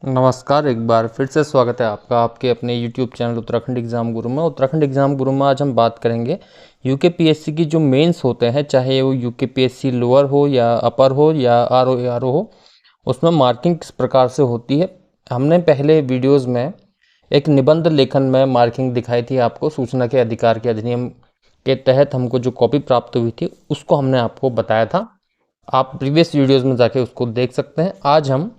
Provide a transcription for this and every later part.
नमस्कार, एक बार फिर से स्वागत है आपका आपके अपने YouTube चैनल उत्तराखंड एग्ज़ाम गुरु में। उत्तराखंड एग्ज़ाम गुरु में आज हम बात करेंगे यूकेपीएससी की जो मेंस होते हैं, चाहे वो यूकेपीएससी लोअर हो या अपर हो या आरओ हो, उसमें मार्किंग किस प्रकार से होती है। हमने पहले वीडियोज़ में एक निबंध लेखन में मार्किंग दिखाई थी आपको। सूचना के अधिकार के अधिनियम के तहत हमको जो कॉपी प्राप्त हुई थी उसको हमने आपको बताया था। आप प्रीवियस वीडियोज़ में जाके उसको देख सकते हैं। आज हम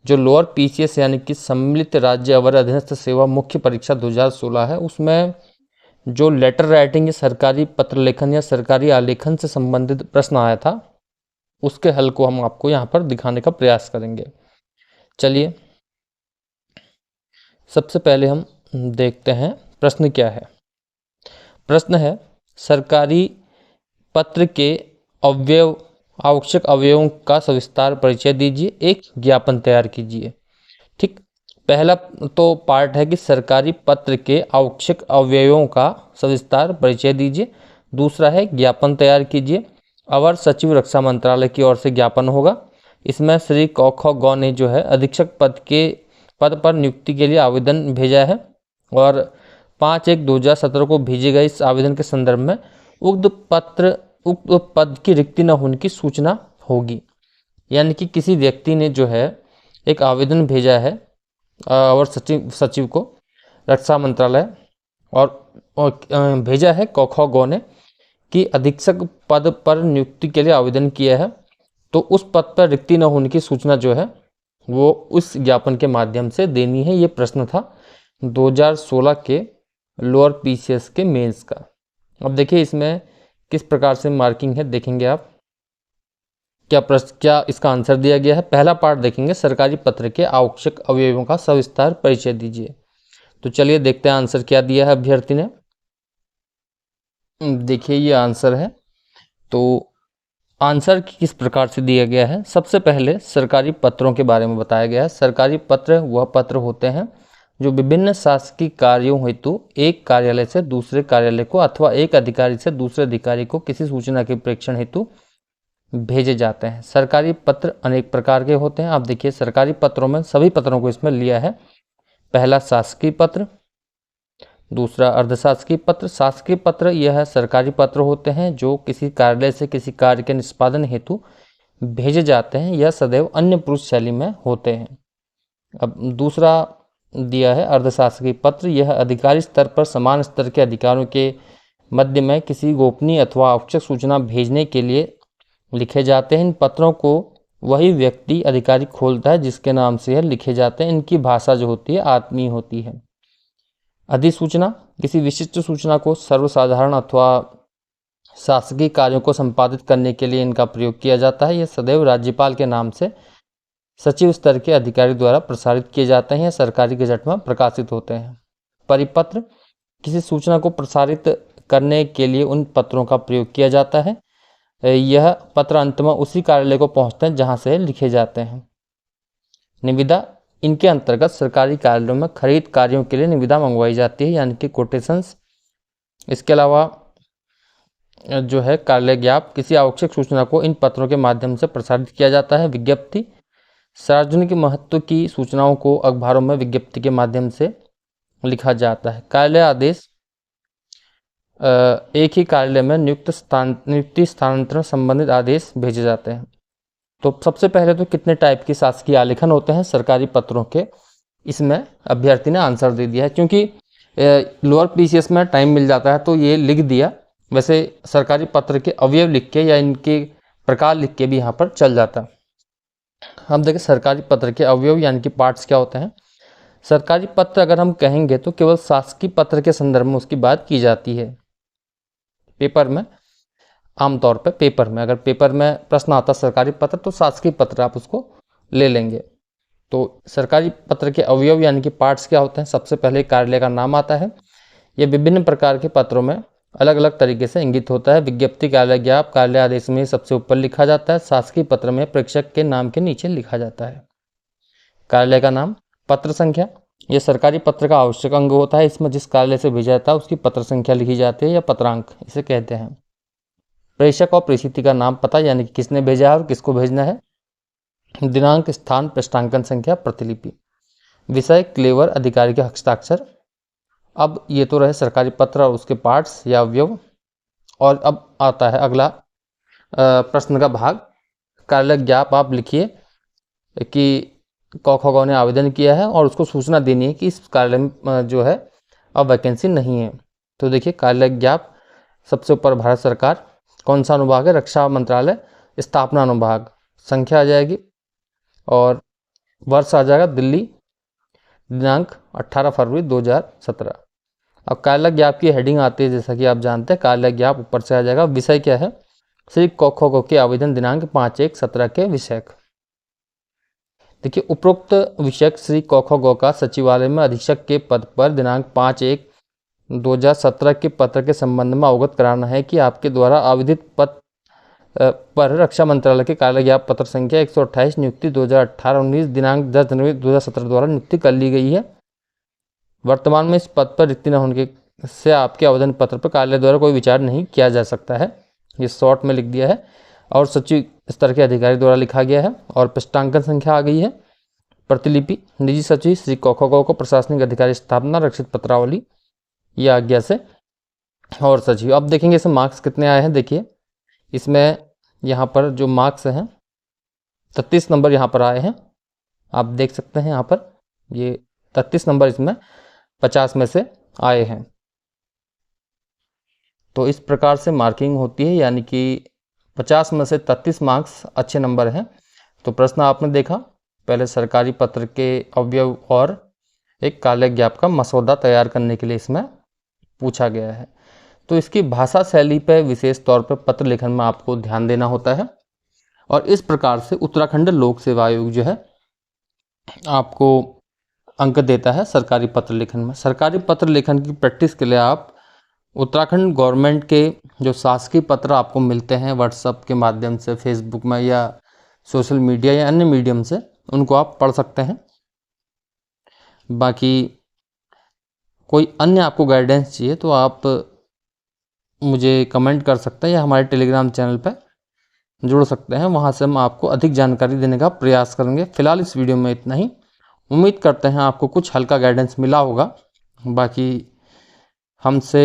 जो लोअर पीसीएस यानी कि सम्मिलित राज्य अवर अधीनस्थ सेवा मुख्य परीक्षा 2016 है, उसमें जो लेटर राइटिंग या सरकारी पत्र लेखन या सरकारी आलेखन से संबंधित प्रश्न आया था, उसके हल को हम आपको यहाँ पर दिखाने का प्रयास करेंगे। चलिए, सबसे पहले हम देखते हैं प्रश्न क्या है। प्रश्न है, सरकारी पत्र के आवश्यक अवयवों का सविस्तार परिचय दीजिए, एक ज्ञापन तैयार कीजिए। ठीक, पहला तो पार्ट है कि सरकारी पत्र के आवश्यक अवयवों का सविस्तार परिचय दीजिए। दूसरा है ज्ञापन तैयार कीजिए। अवर सचिव रक्षा मंत्रालय की ओर से ज्ञापन होगा। इसमें श्री क ग ने जो है अधीक्षक पद पर नियुक्ति के लिए आवेदन भेजा है और 5/1/2017 को भेजे गए इस आवेदन के संदर्भ में उक्त पद की रिक्ति न होने की सूचना होगी। यानी कि किसी व्यक्ति ने जो है एक आवेदन भेजा है और सचिव को रक्षा मंत्रालय और भेजा है क ख ग ने कि अधीक्षक पद पर नियुक्ति के लिए आवेदन किया है, तो उस पद पर रिक्ति न होने की सूचना जो है वो उस ज्ञापन के माध्यम से देनी है। ये प्रश्न था 2016 के लोअर पीसीएस के मेंस का। अब देखिए इसमें किस प्रकार से मार्किंग है, देखेंगे आप क्या इसका आंसर दिया गया है। पहला पार्ट देखेंगे, सरकारी पत्र के आवश्यक अवयवों का सविस्तार परिचय दीजिए। तो चलिए देखते हैं आंसर क्या दिया है अभ्यर्थी ने। देखिए ये आंसर है। तो आंसर किस प्रकार से दिया गया है, सबसे पहले सरकारी पत्रों के बारे में बताया गया है। सरकारी पत्र वह पत्र होते हैं जो विभिन्न शासकीय कार्यों हेतु एक कार्यालय से दूसरे कार्यालय को अथवा एक अधिकारी से दूसरे अधिकारी को किसी सूचना के प्रेषण हेतु भेजे जाते हैं। सरकारी पत्र अनेक प्रकार के होते हैं। आप देखिए सरकारी पत्रों में सभी पत्रों को इसमें लिया है। पहला शासकीय पत्र, दूसरा अर्धशासकीय पत्र। शासकीय पत्र यह सरकारी पत्र होते हैं जो किसी कार्यालय से किसी कार्य के निष्पादन हेतु भेजे जाते हैं। यह सदैव अन्य पुरुष शैली में होते हैं। अब दूसरा दिया है अर्धशासकीय पत्र। यह अधिकारी स्तर पर समान स्तर के अधिकारियों के मध्य में किसी गोपनीय अथवा आवश्यक सूचना भेजने के लिए लिखे जाते हैं। इन पत्रों को वही व्यक्ति अधिकारी खोलता है जिसके नाम से यह लिखे जाते हैं। इनकी भाषा जो होती है आत्मीय होती है। अधिसूचना, किसी विशिष्ट सूचना को सर्वसाधारण अथवा शासकीय कार्यों को संपादित करने के लिए इनका प्रयोग किया जाता है। यह सदैव राज्यपाल के नाम से सचिव स्तर के अधिकारी द्वारा प्रसारित किए जाते हैं या सरकारी गजट में प्रकाशित होते हैं। परिपत्र, किसी सूचना को प्रसारित करने के लिए उन पत्रों का प्रयोग किया जाता है। यह पत्र अंत में उसी कार्यालय को पहुंचते हैं जहां से लिखे जाते हैं। निविदा, इनके अंतर्गत सरकारी कार्यालयों में खरीद कार्यों के लिए निविदा मंगवाई जाती है, यानी कि कोटेशंस। इसके अलावा जो है कार्यालय ज्ञाप, किसी आवश्यक सूचना को इन पत्रों के माध्यम से प्रसारित किया जाता है। विज्ञप्ति, सार्वजनिक महत्व की सूचनाओं को अखबारों में विज्ञप्ति के माध्यम से लिखा जाता है। कार्यालय आदेश, एक ही कार्यालय में नियुक्ति स्थानांतरण संबंधित आदेश भेजे जाते हैं। तो सबसे पहले तो कितने टाइप के शासकीय आलेखन होते हैं सरकारी पत्रों के, इसमें अभ्यर्थी ने आंसर दे दिया है। क्योंकि लोअर पीसीएस में टाइम मिल जाता है तो ये लिख दिया। वैसे सरकारी पत्र के अवयव लिख के या इनके प्रकार लिख के भी यहाँ पर चल जाता है। हम देखें सरकारी पत्र के अवयव यानी कि पार्ट्स क्या होते हैं। सरकारी पत्र अगर हम कहेंगे तो केवल शासकीय पत्र के संदर्भ में उसकी बात की जाती है। पेपर में आमतौर पर पेपर में अगर पेपर में प्रश्न आता सरकारी पत्र तो शासकीय पत्र आप उसको ले लेंगे। तो सरकारी पत्र के अवयव यानी कि पार्ट्स क्या होते हैं, सबसे पहले कार्यालय का नाम आता है। यह विभिन्न प्रकार के पत्रों में अलग अलग तरीके से इंगित होता है। विज्ञप्ति, कार्यालय ज्ञाप, कार्यालय आदेश में सबसे ऊपर लिखा जाता है। शासकीय पत्र में प्रेषक के नाम के नीचे लिखा जाता है कार्यालय का नाम। पत्र संख्या, यह सरकारी पत्र का आवश्यक अंग होता है। इसमें जिस कार्यालय से भेजा जाता है उसकी पत्र संख्या लिखी जाती है या पत्रांक इसे कहते हैं। प्रेषक और प्रेषिती का नाम पता, यानी कि किसने भेजा है और किसको भेजना है। दिनांक, स्थान, पृष्ठांकन संख्या, प्रतिलिपि। विषय क्लेवर अधिकारी के हस्ताक्षर। अब ये तो रहे सरकारी पत्र और उसके पार्ट्स या अवयव, और अब आता है अगला प्रश्न का भाग। कार्यालय ज्ञाप आप लिखिए कि क ख ग ने आवेदन किया है और उसको सूचना देनी है कि इस कार्यालय में जो है अब वैकेंसी नहीं है। तो देखिए कार्यालय ज्ञाप, सबसे ऊपर भारत सरकार, कौन सा अनुभाग है, रक्षा मंत्रालय, स्थापना अनुभाग, संख्या आ जाएगी और वर्ष आ जाएगा दिल्ली, दिनांक 18 फरवरी 2017। अब कार्यालय ज्ञाप की हेडिंग आती है, जैसा कि आप जानते हैं कार्यालय ज्ञाप ऊपर से आ जाएगा। विषय क्या है, श्री क ख ग के आवेदन दिनांक 5/1/17 के विषयक। देखिए उपरोक्त विषयक श्री क ख ग का सचिवालय में अधीक्षक के पद पर दिनांक 5/1/2017 के पत्र के संबंध में अवगत कराना है कि आपके द्वारा आवेदित पद पर रक्षा मंत्रालय के कार्यालय ज्ञाप पत्र संख्या 128 नियुक्ति 2018-19 दिनांक 10 जनवरी 2017 द्वारा नियुक्ति कर ली गई है। वर्तमान में इस पद पर रिक्ति न होने से आपके आवेदन पत्र पर कार्यालय द्वारा कोई विचार नहीं किया जा सकता है। ये शॉर्ट में लिख दिया है और सचिव स्तर के अधिकारी द्वारा लिखा गया है। और पृष्ठांकन संख्या आ गई है। प्रतिलिपि निजी सचिव श्री क ख ग को प्रशासनिक अधिकारी स्थापना रक्षित पत्रावली या आज्ञा से और सचिव। अब देखेंगे इसमें मार्क्स कितने आए हैं। देखिए इसमें यहाँ पर जो मार्क्स हैं 33 नंबर यहाँ पर आए हैं, आप देख सकते हैं यहाँ पर ये 33 नंबर इसमें 50 में से आए हैं। तो इस प्रकार से मार्किंग होती है, यानी कि 50 में से 33 मार्क्स अच्छे नंबर हैं। तो प्रश्न आपने देखा, पहले सरकारी पत्र के अवयव और एक कार्यालय ज्ञाप का मसौदा तैयार करने के लिए इसमें पूछा गया है। तो इसकी भाषा शैली पर विशेष तौर पर पत्र लेखन में आपको ध्यान देना होता है। और इस प्रकार से उत्तराखंड लोक सेवा आयोग जो है आपको अंक देता है सरकारी पत्र लेखन में। सरकारी पत्र लेखन की प्रैक्टिस के लिए आप उत्तराखंड गवर्नमेंट के जो शासकीय पत्र आपको मिलते हैं व्हाट्सएप के माध्यम से, फेसबुक में या सोशल मीडिया या अन्य मीडियम से, उनको आप पढ़ सकते हैं। बाकी कोई अन्य आपको गाइडेंस चाहिए तो आप मुझे कमेंट कर सकते हैं या हमारे टेलीग्राम चैनल पर जुड़ सकते हैं, वहाँ से हम आपको अधिक जानकारी देने का प्रयास करेंगे। फिलहाल इस वीडियो में इतना ही। उम्मीद करते हैं आपको कुछ हल्का गाइडेंस मिला होगा। बाकी हमसे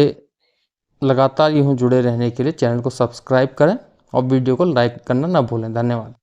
लगातार यूँ जुड़े रहने के लिए चैनल को सब्सक्राइब करें और वीडियो को लाइक करना ना भूलें। धन्यवाद।